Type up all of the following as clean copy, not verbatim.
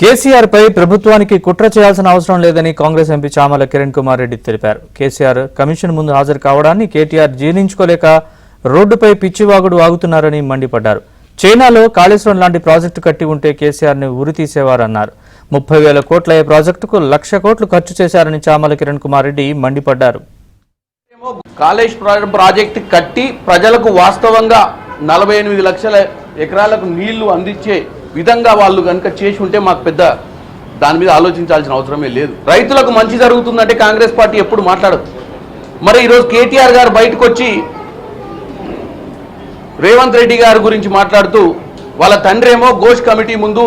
కేసీఆర్ పై ప్రభుత్వానికి కుట్ర చేయాల్సిన అవసరం లేదని కాంగ్రెస్ ఎంపీ చామల కిరణ్ కుమార్ రెడ్డి తెలిపారు. కేసీఆర్ కమిషన్ ముందు హాజరు కావడాన్ని కేటీఆర్ జీర్ణించుకోలేక రోడ్డుపై పిచ్చివాగుడు వాగుతున్నారని మండిపడ్డారు. చైనాలో కాళేశ్వరం లాంటి ప్రాజెక్టు కట్టి ఉంటే కేసీఆర్ ని ఉరి తీసేవారన్నారు. 30,000 కోట్ల ప్రాజెక్టుకు 1,00,000 కోట్లు ఖర్చు చేశారని చామల కిరణ్ కుమార్ రెడ్డి మండిపడ్డారు. కాళేశ్వరం ప్రాజెక్టు కట్టి ప్రజలకు వాస్తవంగా 48 లక్షల ఎకరాలకు నీళ్లు అందించే విధంగా వాళ్ళు కనుక చేసి ఉంటే మాకు పెద్ద దాని మీద ఆలోచించాల్సిన అవసరమే లేదు. రైతులకు మంచి జరుగుతుందంటే కాంగ్రెస్ పార్టీ ఎప్పుడు మాట్లాడదు. మరి ఈరోజు కేటీఆర్ గారు బయటకు వచ్చి రేవంత్ రెడ్డి గారి గురించి మాట్లాడుతూ వాళ్ళ తండ్రి ఏమో ఘోష్ కమిటీ ముందు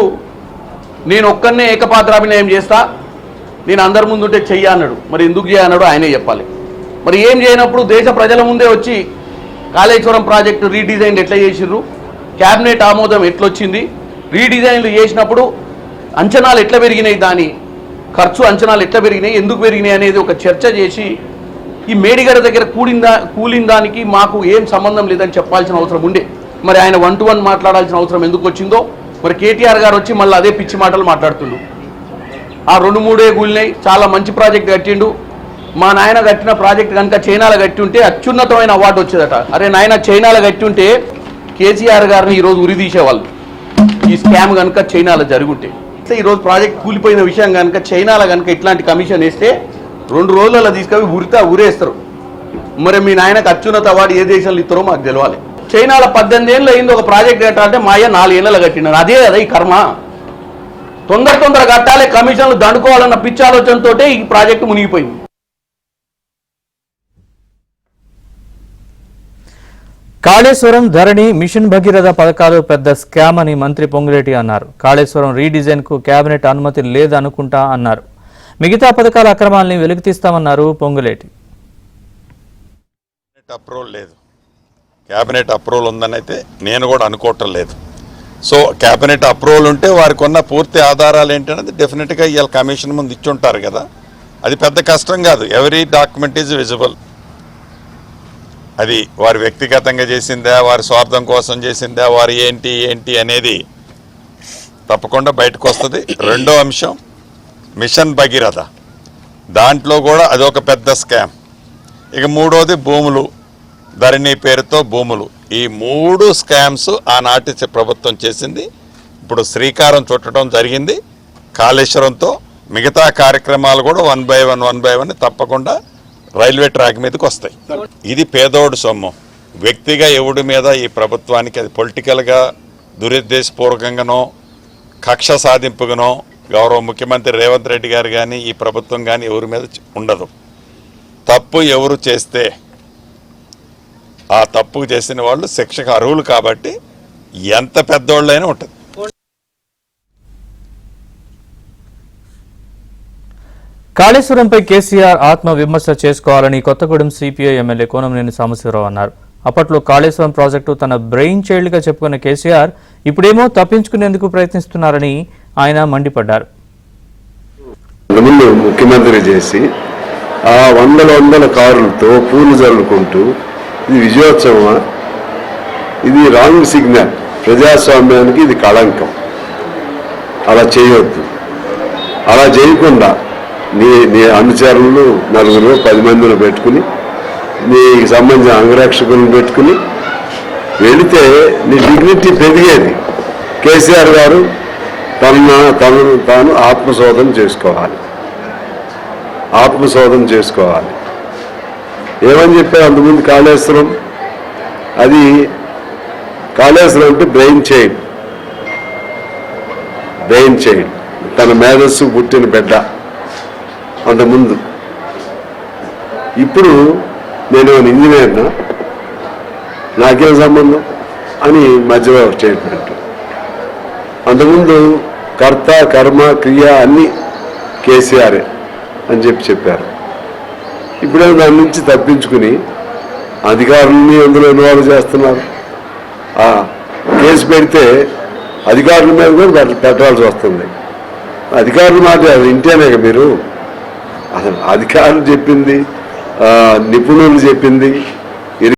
నేను ఒక్కనే ఏకపాత్రాభినయం చేస్తా, నేను అందరి ముందు ఉంటే చెయ్యి అన్నాడు. మరి ఎందుకు చేయన్నాడు ఆయనే చెప్పాలి. మరి ఏం చేయనప్పుడు దేశ ప్రజల ముందే వచ్చి కాళేశ్వరం ప్రాజెక్టు రీడిజైన్ ఎట్లా చేసిర్రు, క్యాబినెట్ ఆమోదం ఎట్లొచ్చింది, రీడిజైన్లు చేసినప్పుడు అంచనాలు ఎట్లా పెరిగినాయి, దాని ఖర్చు అంచనాలు ఎట్లా పెరిగినాయి, ఎందుకు పెరిగినాయి అనేది ఒక చర్చ చేసి ఈ మేడిగడ దగ్గర కూలిన దానికి మాకు ఏం సంబంధం లేదని చెప్పాల్సిన అవసరం ఉండే. మరి ఆయన 1-to-1 మాట్లాడాల్సిన అవసరం ఎందుకు వచ్చిందో. మరి కేటీఆర్ గారు వచ్చి మళ్ళీ అదే పిచ్చి మాటలు మాట్లాడుతుండు. ఆ 2-3 కూలినాయి, చాలా మంచి ప్రాజెక్ట్ కట్టిండు, మా నాయన కట్టిన ప్రాజెక్ట్ కనుక చైనాలో కట్టి ఉంటే అత్యున్నతమైన అవార్డు వచ్చేదట. అరే నాయన చైనాలో కట్టి ఉంటే కేసీఆర్ గారిని ఈరోజు ఉరి తీసేవాళ్ళు. ఈ స్కామ్ కనుక చైనాలో జరుగుంటే ఈరోజు ప్రాజెక్ట్ కూలిపోయిన విషయం కనుక చైనాలో కనుక ఇట్లాంటి కమిషన్ వేస్తే 2 రోజులలో తీసుకొని ఉరేస్తారు. మరి మీ నాయనకు అత్యున్నత అవార్డు ఏ దేశంలో ఇస్తారో మాకు తెలవాలి. చైనాలో 18 ఏళ్ళు అయింది ఒక ప్రాజెక్ట్ కట్టాలంటే మా అయ్య 4 ఏళ్ళలో కట్టినారు. అదే కదా ఈ కర్మ. తొందర కట్టాలి, కమిషన్లు దండుకోవాలన్న పిచ్చి ఆలోచనతో ఈ ప్రాజెక్టు మునిగిపోయింది. కాళేశ్వరం, ధరణి, మిషన్ భగీరథ పథకాలు పెద్ద స్కామ్ అని మంత్రి పొంగులేటి అన్నారు. కాళేశ్వరం రీడిజైన్ కు కేబినెట్ అనుమతి లేదనుకుంటా అన్నారు. మిగతా పథకాల అక్రమాలని వెలికితీస్తామన్నారు పొంగులేటి. కేబినెట్ అప్రూవల్ ఉందని అయితే నేను కూడా అనుకోవటం లేదు. సో కేబినెట్ అప్రూవల్ ఉంటే వారికి ఉన్న పూర్తి ఆధారాలు ఏంటనేది డెఫినెట్గా ఇవాళ కమిషన్ ముందు ఇచ్చుంటారు కదా. అది పెద్ద కష్టం కాదు. Every document is visible. అది వారు వ్యక్తిగతంగా చేసిందా, వారి స్వార్థం కోసం చేసిందా, వారు ఏంటి అనేది తప్పకుండా బయటకు వస్తుంది. రెండో అంశం మిషన్ భగీరథ, దాంట్లో కూడా అదొక పెద్ద స్కామ్. ఇక మూడోది భూములు, ధరణి పేరుతో భూములు. ఈ 3 స్కామ్స్ ఆనాటి ప్రభుత్వం చేసింది. ఇప్పుడు శ్రీకారం చుట్టడం జరిగింది కాళేశ్వరంతో. మిగతా కార్యక్రమాలు కూడా 1 by 1 తప్పకుండా రైల్వే ట్రాక్ మీదకి వస్తాయి. ఇది పేదోడు సొమ్ము. వ్యక్తిగా ఎవడి మీద ఈ ప్రభుత్వానికి అది పొలిటికల్గా దురుద్దేశపూర్వకంగానో కక్ష సాధింపుగానో గౌరవ ముఖ్యమంత్రి రేవంత్ రెడ్డి గారు కానీ ఈ ప్రభుత్వం కానీ ఎవరి మీద ఉండదు. తప్పు ఎవరు చేస్తే ఆ తప్పు చేసిన వాళ్ళు శిక్షకు అర్హులు కాబట్టి ఎంత పెద్దోళ్ళైనా ఉంటుంది. కాళేశ్వరంపై కేసీఆర్ ఆత్మ విమర్శ చేసుకోవాలని కొత్తగూడెం సిపిఐ ఎమ్మెల్యే కోనంనేని సాంబశివరావు అన్నారు. అప్పట్లో కాళేశ్వరం ప్రాజెక్టు తన బ్రెయిన్ చైల్డ్ గా చెప్పుకున్న కేసీఆర్ ఇప్పుడేమో తప్పించుకునేందుకు ప్రయత్నిస్తున్నారని ఆయన మండిపడ్డారు. ముఖ్యమంత్రి చేసి ఆ వందల కారులతో పూలు జల్లుకుంటూ ఇది విజయోత్సవమా? ఇది రాంగ్ సిగ్నల్. ప్రజాస్వామ్యానికి ఇది కళంకం. అలా చేయొద్దు. అలా చేయకుండా నీ అనుచరులు 4-10 మందిని పెట్టుకుని నీకు సంబంధించిన అంగరక్షకులను పెట్టుకుని వెళితే నీ డిగ్నిటీ పెరిగేది. కేసీఆర్ గారు తనను తాను ఆత్మశోధన చేసుకోవాలి. ఏమని చెప్పారు అంతకుముందు? కాళేశ్వరం అంటే బ్రెయిన్ చైల్డ్, తన మేధస్సు పుట్టిన బిడ్డ అంతకుముందు. ఇప్పుడు నేను ఇంజనీర్నా, నాకేం సంబంధం అని మధ్యలో స్టేట్మెంట్. అంతకుముందు కర్త, కర్మ, క్రియ అన్నీ కేసీఆరే అని చెప్పారు. ఇప్పుడే దాని నుంచి తప్పించుకుని అధికారులని అందులో ఇన్వాల్వ్ చేస్తున్నారు. కేసు పెడితే అధికారుల మీద కూడా పెట్టాల్సి వస్తుంది. అధికారుల మాట ఇంటేనే మీరు. అసలు అధికారులు చెప్పింది, నిపుణులు చెప్పింది